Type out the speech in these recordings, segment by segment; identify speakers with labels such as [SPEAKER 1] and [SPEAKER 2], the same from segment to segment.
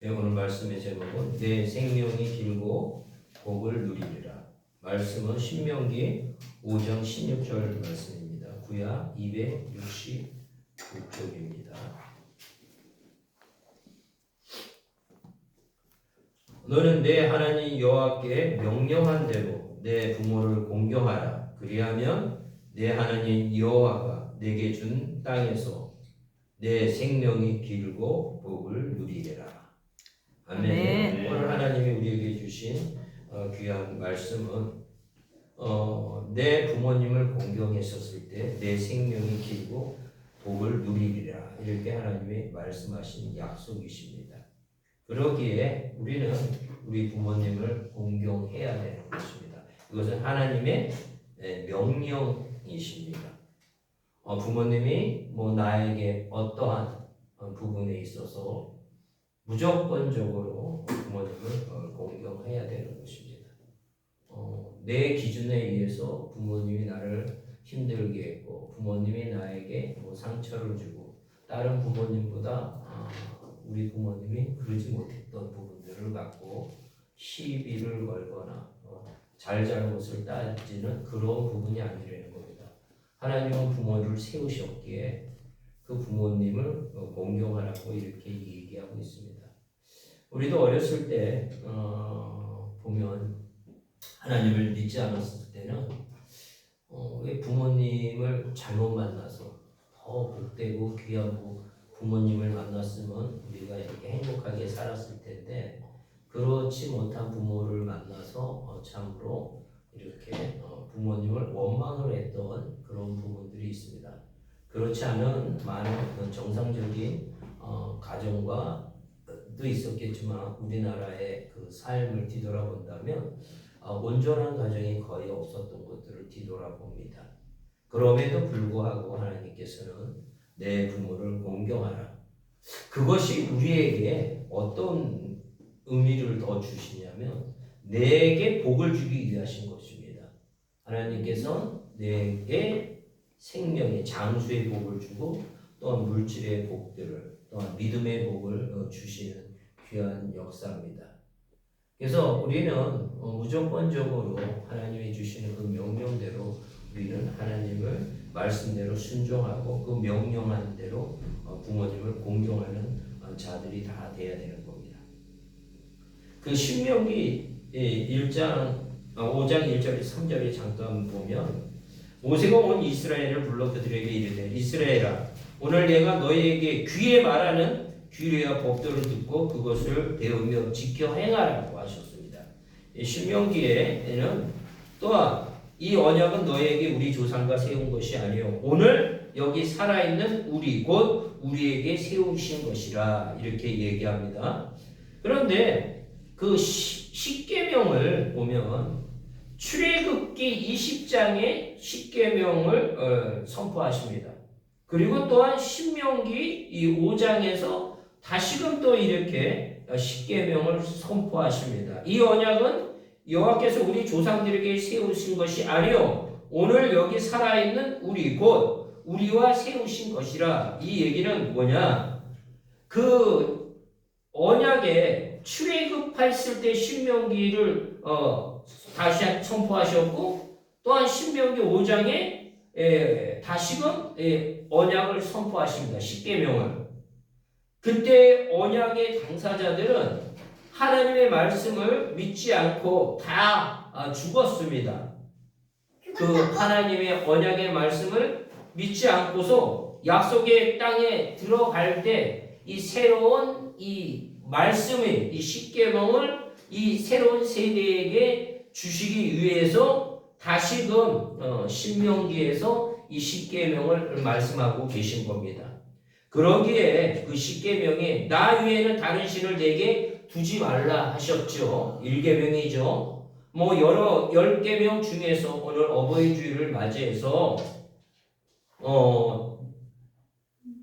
[SPEAKER 1] 네, 오늘 말씀의 제목은 내 생명이 길고 복을 누리리라. 말씀은 신명기 5장 16절 말씀입니다. 구약 269쪽입니다. 너는 내 하나님 여호와께 명령한 대로 내 부모를 공경하라. 그리하면 내 하나님 여호와가 내게 준 땅에서 내 생명이 길고 복을 누리리라. 아멘. 오늘 하나님이 우리에게 주신 귀한 말씀은 내 부모님을 공경했었을 때 내 생명이 길고 복을 누리리라, 이렇게 하나님이 말씀하신 약속이십니다. 그러기에 우리는 우리 부모님을 공경해야 되는 것입니다. 이것은 하나님의 명령이십니다. 부모님이 나에게 어떠한 부분에 있어서 무조건적으로 부모님을 공경해야 되는 것입니다. 내 기준에 의해서 부모님이 나를 힘들게 했고, 부모님이 나에게 상처를 주고, 다른 부모님보다 우리 부모님이 그러지 못했던 부분들을 갖고 시비를 걸거나 잘잘못을 따지는 그런 부분이 아니라는 겁니다. 하나님은 부모를 세우셨기에 그 부모님을 공경하라고 이렇게 얘기하고 있습니다. 우리도 어렸을 때 보면 하나님을 믿지 않았을 때는 왜 부모님을 잘못 만나서 더 복되고 귀하고 부모님을 만났으면 우리가 이렇게 행복하게 살았을 텐데, 그렇지 못한 부모를 만나서 참으로 이렇게 부모님을 원망을 했던 그런 부분들이 있습니다. 그렇지 않은 많은 정상적인 가정과 도 있었겠지만 우리나라의 그 삶을 뒤돌아본다면 온전한 가정이 거의 없었던 것들을 뒤돌아봅니다. 그럼에도 불구하고 하나님께서는 내 부모를 공경하라. 그것이 우리에게 어떤 의미를 더 주시냐면 내게 복을 주기 위하신 것입니다. 하나님께서는 내게 생명의 장수의 복을 주고, 또한 물질의 복들을, 또한 믿음의 복을 주시는 귀한 역사입니다. 그래서 우리는 무조건적으로 하나님이 주시는 그 명령대로 우리는 하나님을 말씀대로 순종하고 그 명령한 대로 부모님을 공경하는 자들이 다 돼야 되는 겁니다. 그 신명기 5장 1절 3절에 잠깐 보면, 모세가 온 이스라엘을 불러 그들에게 이르되 이스라엘아, 오늘 내가 너희에게 귀에 말하는 규례와 법도를 듣고 그것을 배우며 지켜 행하라고 하셨습니다. 신명기에는 또한 이 언약은 너희에게 우리 조상과 세운 것이 아니요 오늘 여기 살아있는 우리 곧 우리에게 세우신 것이라, 이렇게 얘기합니다. 그런데 그 십계명을 보면 출애굽기 20장에 십계명을 선포하십니다. 그리고 또한 신명기 이 5장에서 다시금 또 이렇게 십계명을 선포하십니다. 이 언약은 여호와께서 우리 조상들에게 세우신 것이 아니요 오늘 여기 살아있는 우리 곧 우리와 세우신 것이라. 이 얘기는 뭐냐? 그 언약에 출애굽했을 때 신명기를 다시 선포하셨고, 또한 신명기 5장에 다시금 언약을 선포하십니다. 십계명을. 그때 언약의 당사자들은 하나님의 말씀을 믿지 않고 다 죽었습니다. 그 하나님의 언약의 말씀을 믿지 않고서 약속의 땅에 들어갈 때 이 새로운 이 말씀의 이 십계명을 이 새로운 세대에게 주시기 위해서 다시금 신명기에서 이 십계명을 말씀하고 계신 겁니다. 그러기에 그 십계명에 나 외에는 다른 신을 내게 두지 말라 하셨죠. 1계명이죠. 여러 10계명 중에서 오늘 어버이 주일을 맞이해서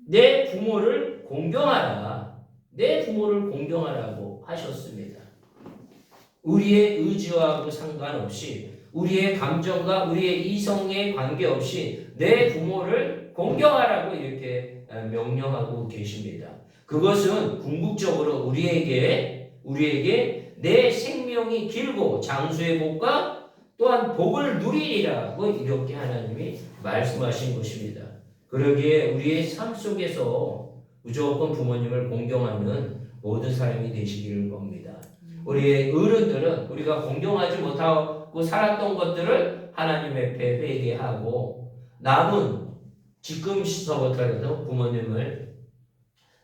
[SPEAKER 1] 내 부모를 공경하라, 내 부모를 공경하라고 하셨습니다. 우리의 의지와 상관없이, 우리의 감정과 우리의 이성에 관계없이 내 부모를 공경하라고 이렇게 명령하고 계십니다. 그것은 궁극적으로 우리에게 내 생명이 길고 장수의 복과 또한 복을 누리리라고 이렇게 하나님이 말씀하신 것입니다. 그러기에 우리의 삶 속에서 무조건 부모님을 공경하는 모든 사람이 되시기를 겁니다. 우리의 어른들은 우리가 공경하지 못하고 살았던 것들을 하나님 앞에 회개하고 남은 지금서부터라도 부모님을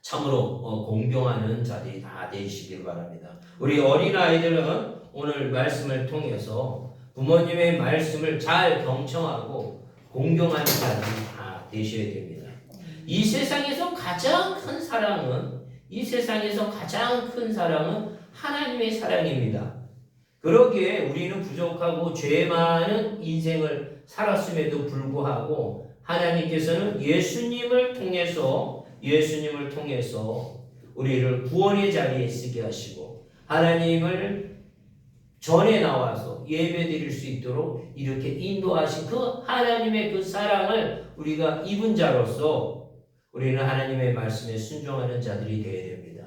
[SPEAKER 1] 참으로 공경하는 자들이 다 되시길 바랍니다. 우리 어린아이들은 오늘 말씀을 통해서 부모님의 말씀을 잘 경청하고 공경하는 자들이 다 되셔야 됩니다. 이 세상에서 가장 큰 사랑은 하나님의 사랑입니다. 그러기에 우리는 부족하고 죄 많은 인생을 살았음에도 불구하고 하나님께서는 예수님을 통해서 우리를 구원의 자리에 쓰게 하시고 하나님을 전에 나와서 예배드릴 수 있도록 이렇게 인도하신 그 하나님의 그 사랑을 우리가 입은 자로서 우리는 하나님의 말씀에 순종하는 자들이 되어야 됩니다.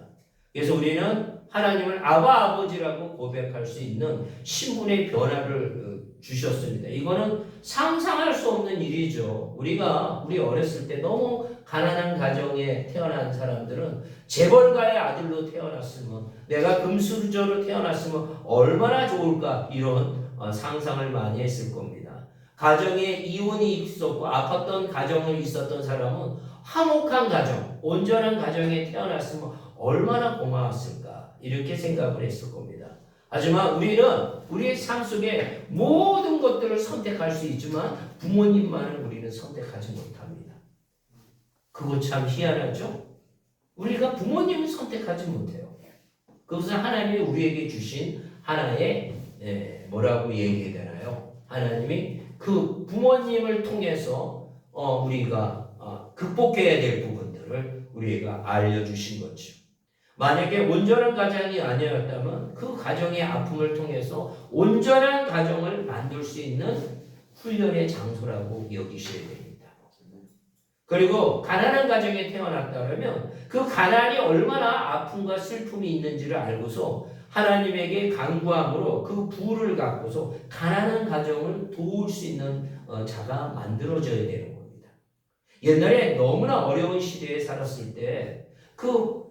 [SPEAKER 1] 그래서 우리는 하나님을 아버지라고 고백할 수 있는 신분의 변화를 주셨습니다. 이거는 상상할 수 없는 일이죠. 우리 어렸을 때 너무 가난한 가정에 태어난 사람들은 재벌가의 아들로 태어났으면 내가 금수저로 태어났으면 얼마나 좋을까 이런 상상을 많이 했을 겁니다. 가정에 이혼이 있었고 아팠던 가정이 있었던 사람은 화목한 가정, 온전한 가정에 태어났으면 얼마나 고마웠을까 이렇게 생각을 했을 겁니다. 하지만 우리는 우리의 삶 속에 모든 것들을 선택할 수 있지만 부모님만을 우리는 선택하지 못합니다. 그거 참 희한하죠? 우리가 부모님을 선택하지 못해요. 그것은 하나님이 우리에게 주신 하나의 뭐라고 얘기해야 되나요? 하나님이 그 부모님을 통해서 우리가 극복해야 될 부분들을 우리가 알려주신 거죠. 만약에 온전한 가정이 아니었다면 그 가정의 아픔을 통해서 온전한 가정을 만들 수 있는 훈련의 장소라고 여기셔야 됩니다. 그리고 가난한 가정에 태어났다면 그 가난이 얼마나 아픔과 슬픔이 있는지를 알고서 하나님에게 간구함으로 그 부를 갖고서 가난한 가정을 도울 수 있는 자가 만들어져야 되는 겁니다. 옛날에 너무나 어려운 시대에 살았을 때 그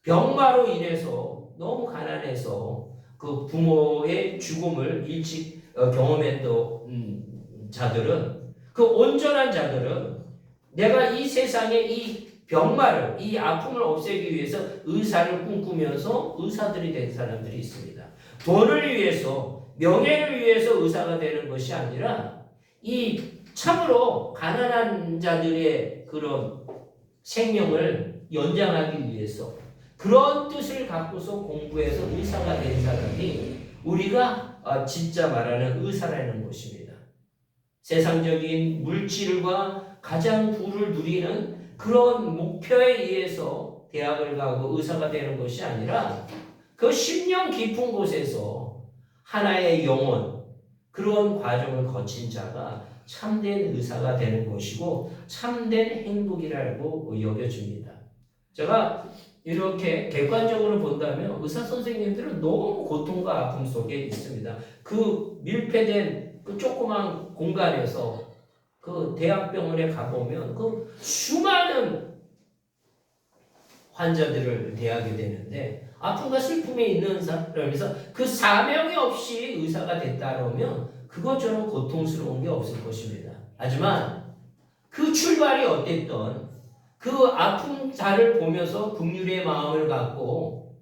[SPEAKER 1] 병마로 인해서 너무 가난해서 그 부모의 죽음을 일찍 경험했던 자들은 그 온전한 자들은 내가 이 세상에 이 병마를 이 아픔을 없애기 위해서 의사를 꿈꾸면서 의사들이 된 사람들이 있습니다. 돈을 위해서 명예를 위해서 의사가 되는 것이 아니라 이 참으로 가난한 자들의 그런 생명을 연장하기 위해서 그런 뜻을 갖고서 공부해서 의사가 된 사람이 우리가 진짜 말하는 의사라는 것입니다. 세상적인 물질과 가장 부를 누리는 그런 목표에 의해서 대학을 가고 의사가 되는 것이 아니라 그 10년 깊은 곳에서 하나의 영혼, 그런 과정을 거친 자가 참된 의사가 되는 것이고 참된 행복이라고 여겨집니다. 제가 이렇게 객관적으로 본다면 의사 선생님들은 너무 고통과 아픔 속에 있습니다. 그 밀폐된 그 조그만 공간에서 그 대학병원에 가보면 그 수많은 환자들을 대하게 되는데 아픔과 슬픔이 있는 사람에서 그 사명이 없이 의사가 됐다면 그것처럼 고통스러운 게 없을 것입니다. 하지만 그 출발이 어땠던 그 아픈 자를 보면서 긍휼의 마음을 갖고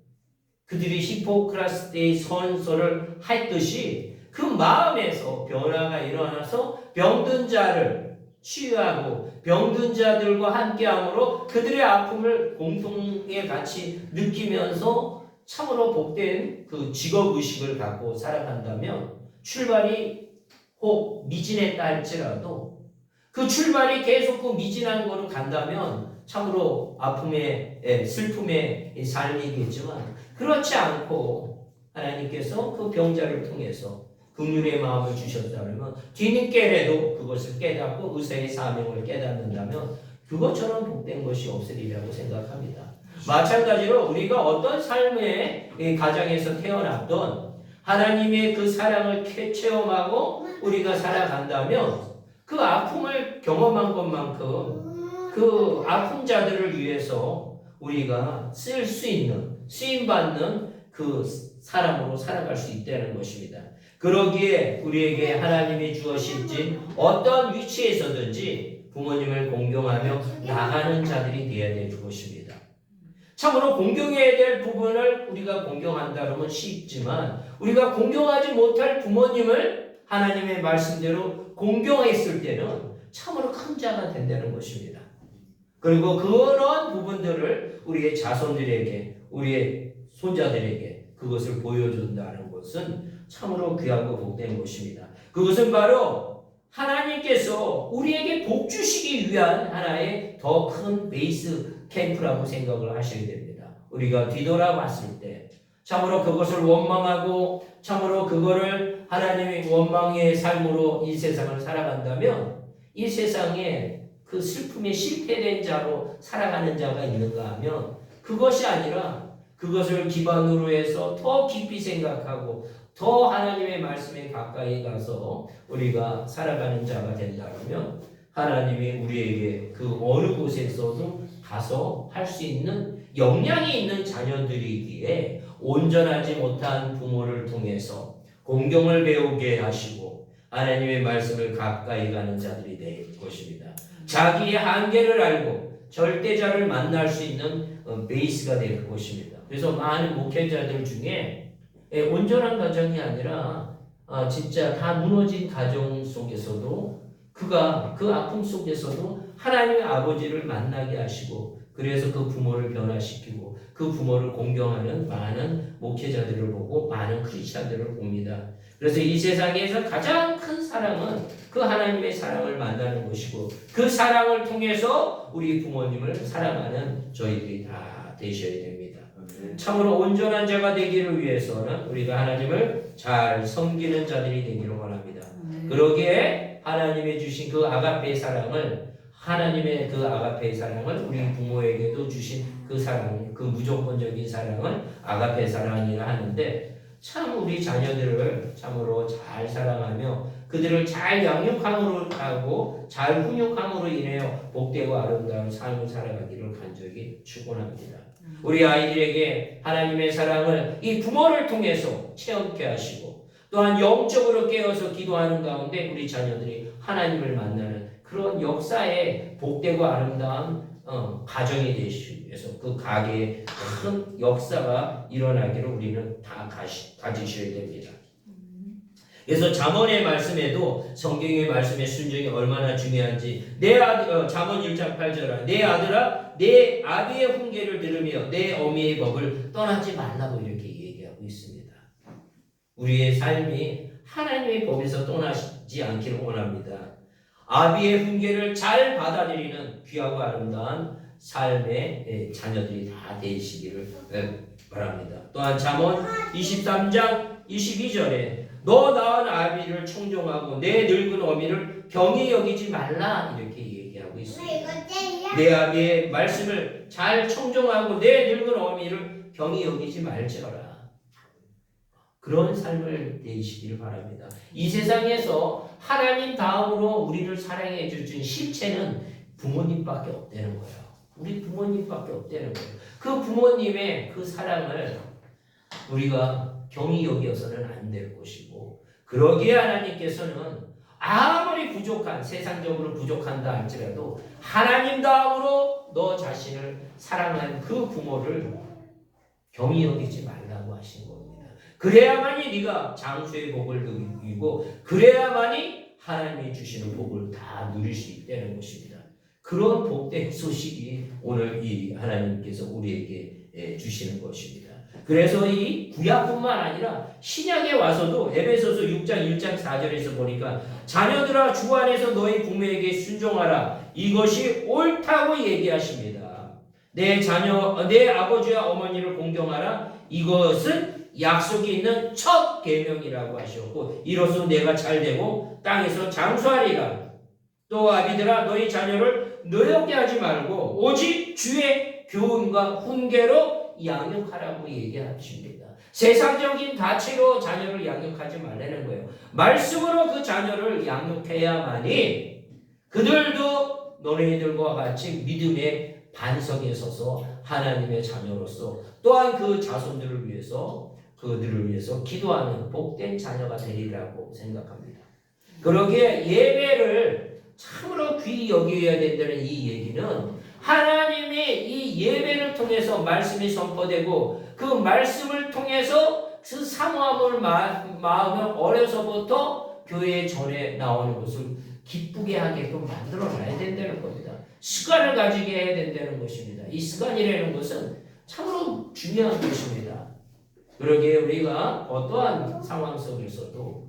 [SPEAKER 1] 그들이 히포크라테스의 선서를 했듯이 그 마음에서 변화가 일어나서 병든 자를 치유하고 병든 자들과 함께함으로 그들의 아픔을 공동에 같이 느끼면서 참으로 복된 그 직업의식을 갖고 살아간다면 출발이 혹 미진했다 할지라도 그 출발이 계속 그 미진한 거로 간다면 참으로 아픔의 슬픔의 삶이겠지만 그렇지 않고 하나님께서 그 병자를 통해서 긍휼의 마음을 주셨다면 뒤늦게라도 그것을 깨닫고 의사의 사명을 깨닫는다면 그것처럼 복된 것이 없으리라고 생각합니다. 마찬가지로 우리가 어떤 삶의 가정에서 태어났던 하나님의 그 사랑을 체험하고 우리가 살아간다면 그 아픔을 경험한 것만큼 그 아픈 자들을 위해서 우리가 쓸 수 있는, 쓰임받는 그 사람으로 살아갈 수 있다는 것입니다. 그러기에 우리에게 하나님이 주어진 어떤 위치에서든지 부모님을 공경하며 나가는 자들이 되어야 될 것입니다. 참으로 공경해야 될 부분을 우리가 공경한다 그러면 쉽지만 우리가 공경하지 못할 부모님을 하나님의 말씀대로 공경했을 때는 참으로 큰 자가 된다는 것입니다. 그리고 그런 부분들을 우리의 자손들에게, 우리의 손자들에게 그것을 보여준다는 것은 참으로 귀하고 복된 것입니다. 그것은 바로 하나님께서 우리에게 복 주시기 위한 하나의 더 큰 베이스 캠프라고 생각을 하셔야 됩니다. 우리가 뒤돌아봤을 때 참으로 그것을 원망하고 참으로 그거를 하나님의 원망의 삶으로 이 세상을 살아간다면 이 세상에 그 슬픔에 실패된 자로 살아가는 자가 있는가 하면 그것이 아니라 그것을 기반으로 해서 더 깊이 생각하고 더 하나님의 말씀에 가까이 가서 우리가 살아가는 자가 된다면 하나님이 우리에게 그 어느 곳에서도 가서 할 수 있는 역량이 있는 자녀들이기에 온전하지 못한 부모를 통해서 공경을 배우게 하시고 하나님의 말씀을 가까이 가는 자들이 될 것입니다. 자기의 한계를 알고 절대자를 만날 수 있는 베이스가 될 것입니다. 그래서 많은 목회자들 중에 온전한 가정이 아니라 진짜 다 무너진 가정 속에서도 그가 그 아픔 속에서도 하나님의 아버지를 만나게 하시고 그래서 그 부모를 변화시키고 그 부모를 공경하는 많은 목회자들을 보고 많은 크리스찬들을 봅니다. 그래서 이 세상에서 가장 큰 사랑은 그 하나님의 사랑을 만나는 것이고 그 사랑을 통해서 우리 부모님을 사랑하는 저희들이 다 되셔야 됩니다. 참으로 온전한 자가 되기를 위해서는 우리가 하나님을 잘 섬기는 자들이 되기를 원합니다. 그러기에 하나님이 주신 그 아가페의 사랑을 하나님의 그 아가페의 사랑을 우리 부모에게도 주신 그 사랑, 그 무조건적인 사랑을 아가페 사랑이라 하는데 참 우리 자녀들을 참으로 잘 사랑하며 그들을 잘 양육함으로 하고 잘 훈육함으로 인하여 복되고 아름다운 삶을 살아가기를 간절히 축원합니다. 우리 아이들에게 하나님의 사랑을 이 부모를 통해서 체험케 하시고 또한 영적으로 깨어서 기도하는 가운데 우리 자녀들이 하나님을 만나는 그런 역사의 복되고 아름다운 가정이 되시기 위해서 그 가게에 큰 역사가 일어나기를 우리는 다 가지셔야 됩니다. 그래서 잠언의 말씀에도 성경의 말씀의 순종이 얼마나 중요한지 잠언 1장 8절아 내 아들아 내 아비의 훈계를 들으며 내 어미의 법을 떠나지 말라고 이렇게 얘기하고 있습니다. 우리의 삶이 하나님의 법에서 떠나지 않기를 원합니다. 아비의 훈계를 잘 받아들이는 귀하고 아름다운 삶의 자녀들이 다 되시기를 바랍니다. 또한 잠언 23장 22절에 너 낳은 아비를 청종하고 내 늙은 어미를 경히 여기지 말라 이렇게 얘기하고 있습니다. 내 아비의 말씀을 잘 청종하고 내 늙은 어미를 경히 여기지 말지어라. 그런 삶을 되시기를 바랍니다. 이 세상에서 하나님 다음으로 우리를 사랑해 주신 실체는 부모님밖에 없다는 거예요. 우리 부모님밖에 없다는 거예요. 그 부모님의 그 사랑을 우리가 경히 여겨서는 안 될 것이고 그러기에 하나님께서는 아무리 부족한 세상적으로 부족한다 할지라도 하나님 다음으로 너 자신을 사랑하는 그 부모를 경히 여기지 말라고 하신 겁니다. 그래야만이 네가 장수의 복을 누리고 그래야만이 하나님이 주시는 복을 다 누릴 수 있다는 것입니다. 그런 복된 소식이 오늘 이 하나님께서 우리에게 주시는 것입니다. 그래서 이 구약뿐만 아니라 신약에 와서도 에베소서 6장 1장 4절에서 보니까 자녀들아 주 안에서 너희 부모에게 순종하라 이것이 옳다고 얘기하십니다. 내 아버지와 어머니를 공경하라 이것은 약속이 있는 첫 계명이라고 하셨고 이로써 내가 잘되고 땅에서 장수하리라. 또 아비들아 너희 자녀를 노엽게 하지 말고 오직 주의 교훈과 훈계로 양육하라고 얘기하십니다. 세상적인 가치로 자녀를 양육하지 말라는 거예요. 말씀으로 그 자녀를 양육해야만이 그들도 너희들과 같이 믿음의 반석에 서서 하나님의 자녀로서 또한 그 자손들을 위해서 그들을 위해서 기도하는 복된 자녀가 되리라고 생각합니다. 그러기에 예배를 참으로 귀히 여겨야 된다는 이 얘기는 하나님이 이 예배를 통해서 말씀이 선포되고 그 말씀을 통해서 그 사모함을 마음을 어려서부터 교회 전에 나오는 것을 기쁘게 하게끔 만들어놔야 된다는 겁니다. 습관을 가지게 해야 된다는 것입니다. 이 습관이라는 것은 참으로 중요한 것입니다. 그러기에 우리가 어떠한 상황 속에서도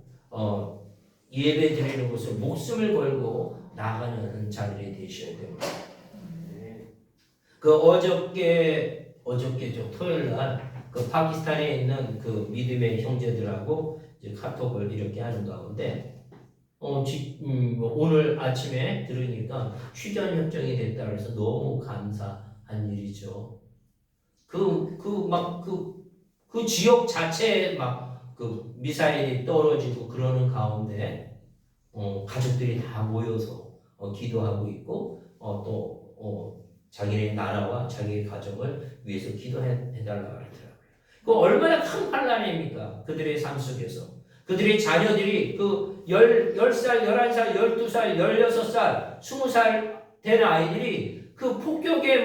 [SPEAKER 1] 예배 드리는 것을 목숨을 걸고 나가는 자들이 되셔야 됩니다. 그 어저께죠, 토요일 날 그 파키스탄에 있는 그 믿음의 형제들하고 이제 카톡을 이렇게 하는 가운데 오늘 아침에 들으니까 휴전 협정이 됐다 그래서 너무 감사한 일이죠. 그 지역 자체에 막 그 미사일이 떨어지고 그러는 가운데 가족들이 다 모여서 기도하고 있고 또 자기네 나라와 자기의 가정을 위해서 기도해달라고 하더라고요. 그 얼마나 큰 환란입니까? 그들의 삶 속에서. 그들의 자녀들이 그 10살, 11살, 12살, 16살, 20살 된 아이들이 그 폭격에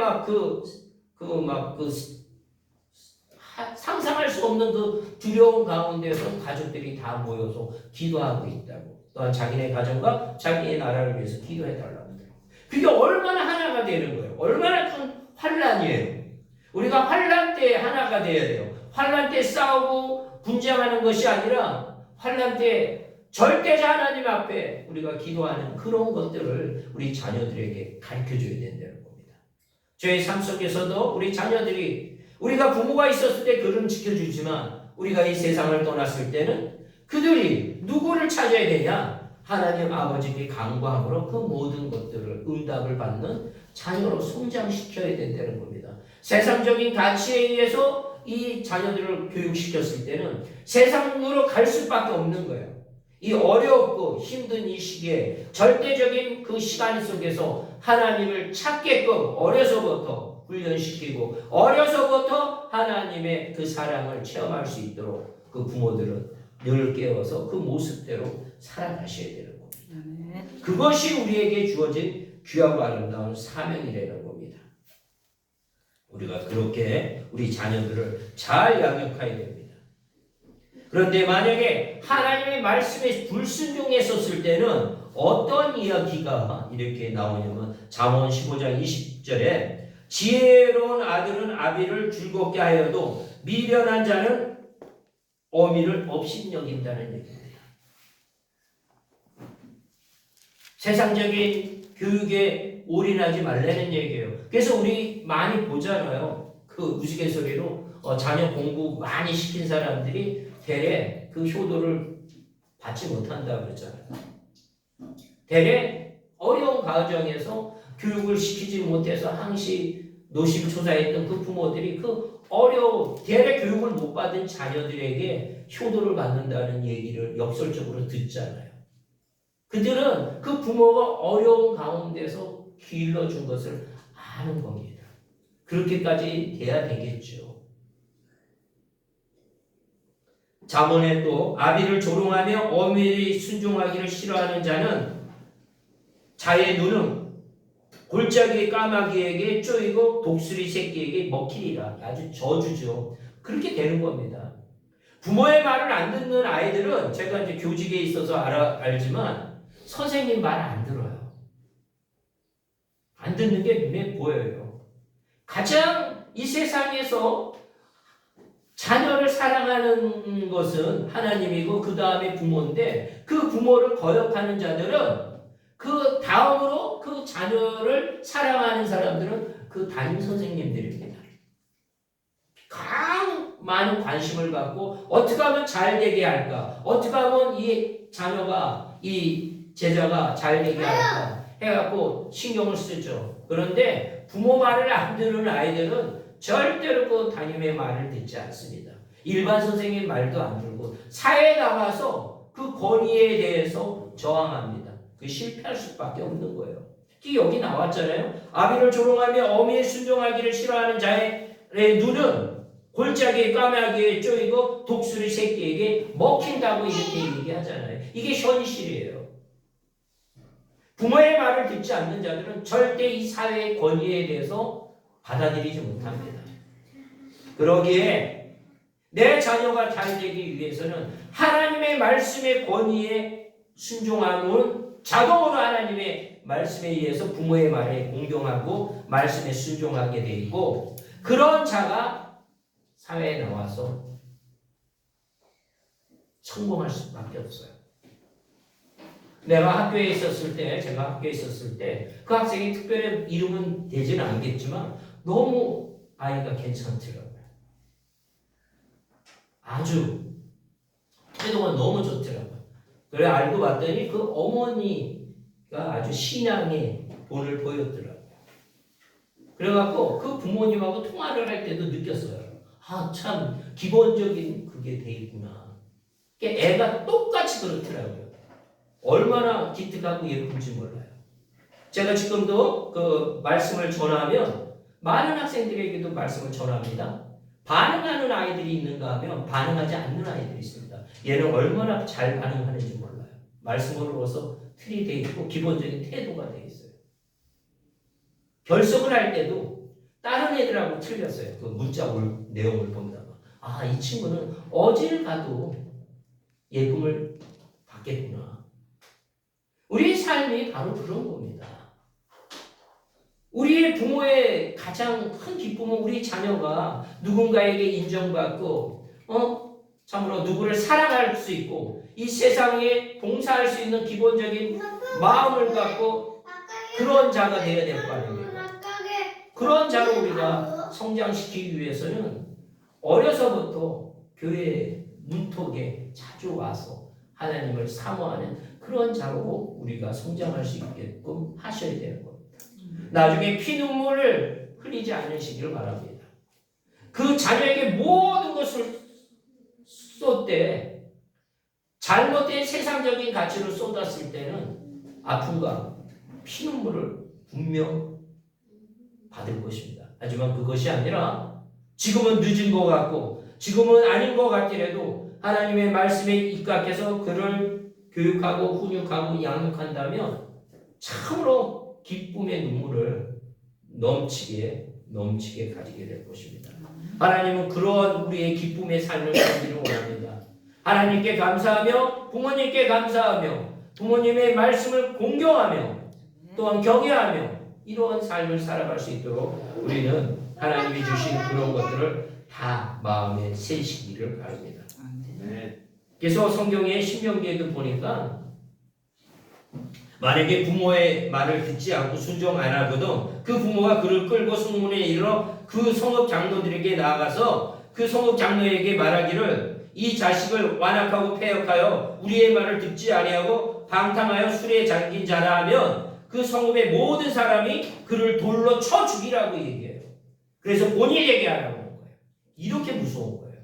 [SPEAKER 1] 상상할 수 없는 그 두려움 가운데서 가족들이 다 모여서 기도하고 있다고. 또한 자기네 가정과 자기의 나라를 위해서 기도해달라고 하더라고요. 그게 얼마나 하나가 되는 거예요. 얼마나 큰 환란이에요. 우리가 환란 때 하나가 되어야 돼요. 환란 때 싸우고 분쟁하는 것이 아니라 환란 때 절대자 하나님 앞에 우리가 기도하는 그런 것들을 우리 자녀들에게 가르쳐줘야 된다는 겁니다. 저희 삶 속에서도 우리 자녀들이 우리가 부모가 있었을 때 그를 지켜주지만 우리가 이 세상을 떠났을 때는 그들이 누구를 찾아야 되냐? 하나님 아버지께 간구함으로 그 모든 것들을 응답을 받는 자녀로 성장시켜야 된다는 겁니다. 세상적인 가치에 의해서 이 자녀들을 교육시켰을 때는 세상으로 갈 수밖에 없는 거예요. 이 어렵고 힘든 이 시기에 절대적인 그 시간 속에서 하나님을 찾게끔 어려서부터 훈련시키고 어려서부터 하나님의 그 사랑을 체험할 수 있도록 그 부모들은 늘 깨워서 그 모습대로 살아가셔야 되는 겁니다. 그것이 우리에게 주어진 귀하고 아름다운 사명이라는 겁니다. 우리가 그렇게 우리 자녀들을 잘 양육해야 됩니다. 그런데 만약에 하나님의 말씀에 불순종했었을 때는 어떤 이야기가 이렇게 나오냐면 잠언 15장 20절에 지혜로운 아들은 아비를 즐겁게 하여도 미련한 자는 어미를 업신여긴다는 얘기입니다. 세상적인 교육에 올인하지 말라는 얘기예요. 그래서 우리 많이 보잖아요. 그 우스갯소리로 자녀 공부 많이 시킨 사람들이 대래 그 효도를 받지 못한다 그러잖아요. 대래 어려운 가정에서 교육을 시키지 못해서 항시 노심초사했던 그 부모들이 그 대래 교육을 못 받은 자녀들에게 효도를 받는다는 얘기를 역설적으로 듣잖아요. 그들은 그 부모가 어려운 가운데서 길러준 것을 아는 겁니다. 그렇게까지 돼야 되겠죠. 잠언에 또 아비를 조롱하며 어미를 순종하기를 싫어하는 자는 자의 눈은 골짜기 까마귀에게 쪼이고 독수리 새끼에게 먹히리라. 아주 저주죠. 그렇게 되는 겁니다. 부모의 말을 안 듣는 아이들은 제가 이제 교직에 있어서 알지만 선생님 말 안 들어요. 안 듣는 게 눈에 보여요. 가장 이 세상에서 자녀를 사랑하는 것은 하나님이고 그 다음에 부모인데 그 부모를 거역하는 자들은 그 다음으로 그 자녀를 사랑하는 사람들은 그 담임 선생님들입니다. 가장 많은 관심을 갖고 어떻게 하면 잘 되게 할까? 어떻게 하면 이 자녀가 이 제자가 잘 되게 할까? 해갖고 신경을 쓰죠. 그런데 부모 말을 안 듣는 아이들은 절대로 그 담임의 말을 듣지 않습니다. 일반 선생님 말도 안 들고 사회에 나가서 그 권위에 대해서 저항합니다. 그 실패할 수밖에 없는 거예요. 특히 여기 나왔잖아요. 아비를 조롱하며 어미에 순종하기를 싫어하는 자의 눈은 골짜기에 까마귀에 쪼이고 독수리 새끼에게 먹힌다고 이렇게 얘기하잖아요. 이게 현실이에요. 부모의 말을 듣지 않는 자들은 절대 이 사회의 권위에 대해서 받아들이지 못합니다. 그러기에 내 자녀가 잘 되기 위해서는 하나님의 말씀의 권위에 순종하면 자동으로 하나님의 말씀에 의해서 부모의 말에 공경하고 말씀에 순종하게 돼 있고, 그런 자가 사회에 나와서 성공할 수밖에 없어요. 제가 학교에 있었을 때 그 학생이 특별히 이름은 되지는 않겠지만 너무 아이가 괜찮더라고요. 아주 태도가 너무 좋더라고요. 그래 알고 봤더니 그 어머니가 아주 신앙의 본을 보였더라고요. 그래갖고 그 부모님하고 통화를 할 때도 느꼈어요. 아, 참 기본적인 그게 돼 있구나. 애가 똑같이 그렇더라고요. 얼마나 기특하고 예쁜지 몰라요. 제가 지금도 그 말씀을 전하면 많은 학생들에게도 말씀을 전합니다. 반응하는 아이들이 있는가 하면 반응하지 않는 아이들이 있습니다. 얘는 얼마나 잘 반응하는지 몰라요. 말씀으로서 틀이 돼 있고 기본적인 태도가 돼 있어요. 결석을 할 때도 다른 애들하고 틀렸어요. 그 문자 내용을 본다가 아, 이 친구는 어딜 가도 예쁨을 받겠구나. 우리의 삶이 바로 그런 겁니다. 우리의 부모의 가장 큰 기쁨은 우리 자녀가 누군가에게 인정받고 참으로 누구를 사랑할 수 있고 이 세상에 봉사할 수 있는 기본적인 마음을 갖고 그런 자가 되어야 될 거 아닙니까? 그런 자로 우리가 성장시키기 위해서는 어려서부터 교회 문턱에 자주 와서 하나님을 사모하는 그런 자로 우리가 성장할 수 있게끔 하셔야 되는 겁니다. 나중에 피눈물을 흘리지 않으시기를 바랍니다. 그 자녀에게 모든 것을 쏟되 잘못된 세상적인 가치로 쏟았을 때는 아픔과 피눈물을 분명 받을 것입니다. 하지만 그것이 아니라 지금은 늦은 것 같고 지금은 아닌 것 같더라도 하나님의 말씀에 입각해서 그를 교육하고 훈육하고 양육한다면 참으로 기쁨의 눈물을 넘치게 가지게 될 것입니다. 하나님은 그런 우리의 기쁨의 삶을 살기를 원합니다. 하나님께 감사하며 부모님께 감사하며 부모님의 말씀을 공경하며 또한 경외하며 이러한 삶을 살아갈 수 있도록 우리는 하나님이 주신 그런 것들을 다 마음에 새시기를 바랍니다. 그래서 성경의 신명기에도 보니까 만약에 부모의 말을 듣지 않고 순종 안 하거든 그 부모가 그를 끌고 성문에 이르러 그 성읍 장로들에게 나아가서 그 성읍 장로에게 말하기를 이 자식을 완악하고 패역하여 우리의 말을 듣지 아니하고 방탕하여 술에 잠긴 자라 하면 그 성읍의 모든 사람이 그를 돌로 쳐 죽이라고 얘기해요. 그래서 본인에게 하라고 하는 거예요. 이렇게 무서운 거예요.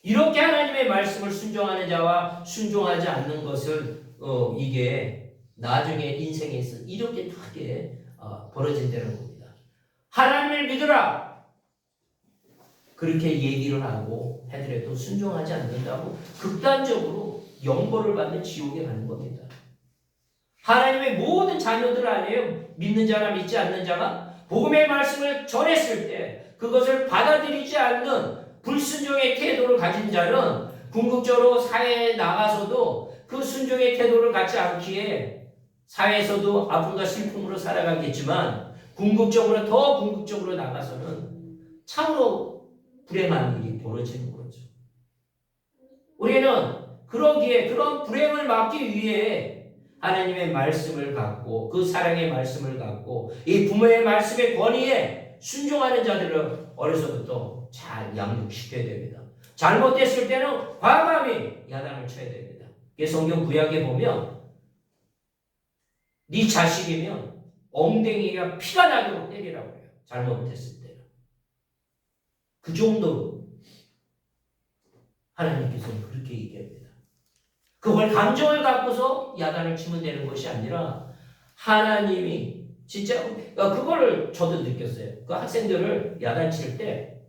[SPEAKER 1] 이렇게 하나님의 말씀을 순종하는 자와 순종하지 않는 것을 이게 나중에 인생에서 이렇게 크게 벌어진다는 겁니다. 하나님을 믿으라 그렇게 얘기를 하고 하더라도 순종하지 않는다고 극단적으로 영벌을 받는 지옥에 가는 겁니다. 하나님의 모든 자녀들 아니에요. 믿는 자나 믿지 않는 자가 복음의 말씀을 전했을 때 그것을 받아들이지 않는 불순종의 태도를 가진 자는 궁극적으로 사회에 나가서도 그 순종의 태도를 갖지 않기에 사회에서도 아픔과 슬픔으로 살아가겠지만 더 궁극적으로 나가서는 참으로 불행한 일이 벌어지는 거죠. 우리는 그러기에 그런 불행을 막기 위해 하나님의 말씀을 갖고 그 사랑의 말씀을 갖고 이 부모의 말씀의 권위에 순종하는 자들을 어려서부터 잘 양육시켜야 됩니다. 잘못됐을 때는 과감히 야단을 쳐야 됩니다. 성경 구약에 보면 네 자식이면 엉덩이가 피가 나도록 때리라고 해요. 잘못했을 때는. 그 정도로 하나님께서는 그렇게 얘기합니다. 그걸 감정을 갖고서 야단을 치면 되는 것이 아니라 하나님이 진짜 그거를 저도 느꼈어요. 그 학생들을 야단칠 때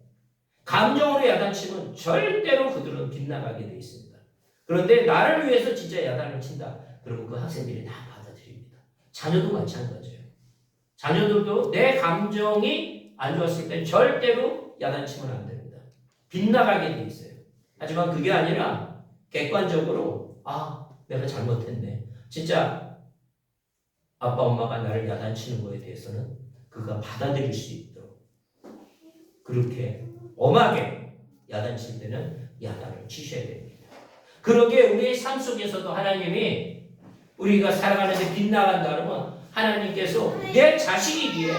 [SPEAKER 1] 감정으로 야단치면 절대로 그들은 빗나가게 돼 있습니다. 그런데 나를 위해서 진짜 야단을 친다. 그러면 그 학생들이 다 받아들입니다. 자녀도 마찬가지예요. 자녀들도 내 감정이 안 좋았을 때 절대로 야단치면 안 됩니다. 빗나가게 돼 있어요. 하지만 그게 아니라 객관적으로 내가 잘못했네. 진짜 아빠 엄마가 나를 야단치는 거에 대해서는 그가 받아들일 수 있도록 그렇게 엄하게 야단칠 때는 야단을 치셔야 됩니다. 그러게 우리의 삶 속에서도 하나님이 우리가 살아가는데 빗나간다 그러면 하나님께서 내 자식이기에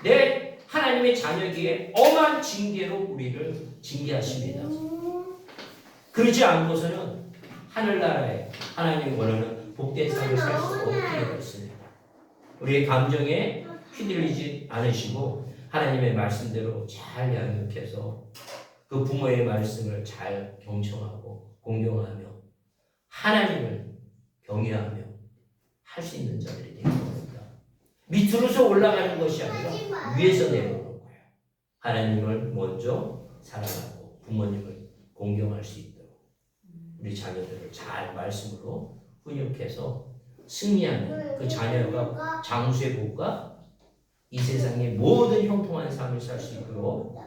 [SPEAKER 1] 내 하나님의 자녀기에 엄한 징계로 우리를 징계하십니다. 그러지 않고서는 하늘나라에 하나님이 원하는 복된 삶을 살 수 없게 되었습니다. 우리의 감정에 휘둘리지 않으시고 하나님의 말씀대로 잘 양육해서 그 부모의 말씀을 잘 경청하고 공경하며 하나님을 경외하며 할 수 있는 자들이 되는 겁니다. 밑으로서 올라가는 것이 아니라 위에서 내려오는 거예요. 하나님을 먼저 사랑하고 부모님을 공경할 수 있도록 우리 자녀들을 잘 말씀으로 훈육해서 승리하는 그 자녀가 장수의 복과 이 세상의 모든 형통한 삶을 살 수 있도록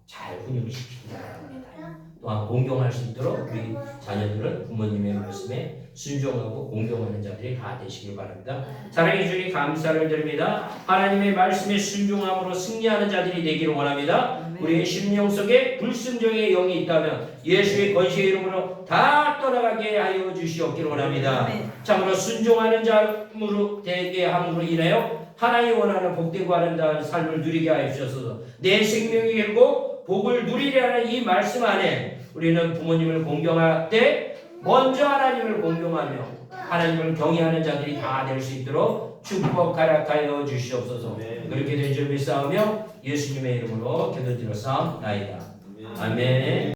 [SPEAKER 1] 잘 훈육시키기 바랍니다. 또한 공경할 수 있도록 우리 자녀들은 부모님의 말씀에 순종하고 공경하는 자들이 다 되시길 바랍니다. 사랑해 주님 감사를 드립니다. 하나님의 말씀에 순종함으로 승리하는 자들이 되기를 원합니다. 우리의 심령 속에 불순종의 영이 있다면 예수의 권세의 이름으로 다 떠나가게 하여 주시옵기를 원합니다. 참으로 순종하는 자로 되게 함으로 인하여 하나님이 원하는 복되고 아름다운 삶을 누리게 하여 주셔서 내 생명이 길고 복을 누리려는 이 말씀 안에 우리는 부모님을 공경할 때 먼저 하나님을 공경하며 하나님을 경외하는 자들이 다 될 수 있도록 축복 허락하여 주시옵소서. 그렇게 된 줄 믿사오며 예수님의 이름으로 기도드렸사옵나이다. 아멘.